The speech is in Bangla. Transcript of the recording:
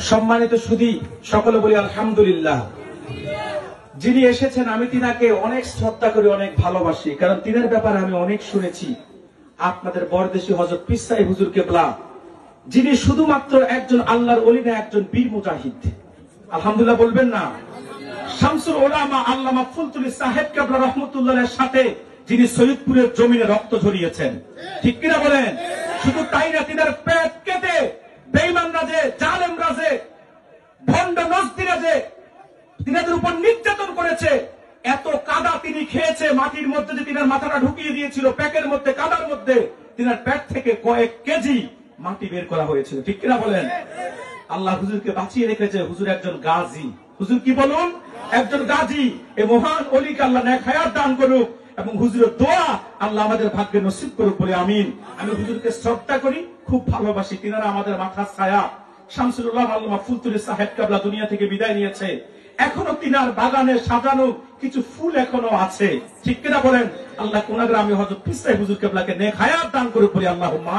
সম্মানিত সুধী, সকলে বলি আলহামদুলিল্লাহ। যিনি এসেছেন আমি তিনাকে অনেক শ্রদ্ধা করি, অনেক ভালোবাসি, কারণ তিনার ব্যাপারে আমি অনেক শুনেছি। আপনাদের বরদেশী হযরত পীর সাহেব হুজুর কেবলা, যিনি শুধুমাত্র একজন আল্লাহর ওলি না, একজন বীর মুজাহিদ। আলহামদুলিল্লাহ বলবেন না? শামসুল উলামা আল্লামা ফুলতুলি সাহেব কেবলা রহমতুল্লাহের সাথে যিনি সৈয়দপুরের জমিনে রক্ত ঝরিয়েছেন, ঠিক কিনা বলেন? শুধু তাই না, তিনার পেট কেটে বেঈমান রাজে, জালেম রাজে, ভণ্ড নজদি রাজে তিনাদের উপর নির্যাতন করেছে। এত কাদা তিনি খেয়েছে, মাটির মধ্যে যে তিনার মাথাটা ঢুকিয়ে দিয়েছিল, প্যাকের মধ্যে, কাদার মধ্যে, তিনার পেট থেকে কয়েক কেজি মাটি বের করা হয়েছিল, ঠিক কিনা বলেন? আল্লাহ হুজুরকে বাঁচিয়ে রেখেছে। হুজুর একজন গাজী। হুজুর কি বলুন? একজন গাজী। এই মহান ওলিকে আল্লাহ নেক হায়াত দান করুক এবং হুজুরের দোয়া আল্লাহ আমাদের ভাগ্যে নসিব করুক বলে আমিন। আমি হুজুরকে শ্রদ্ধা করি, খুব ভালোবাসি। তিনারা আমাদের মাথার ছায়া। শামসুল উলামা আল্লামা ফুলতুলি সাহেব কেবলা দুনিয়া থেকে বিদায় নিয়েছে। এখনো তিনার বাগানে সাজানো কিছু ফুল এখনো আছে, ঠিক কিনা বলেন? আল্লাহ কোনাগ্রামে হযরত পীর সাহেব হুজুর কেবলাকে নেক হায়াত দান করুক বলে আল্লাহুম্মা।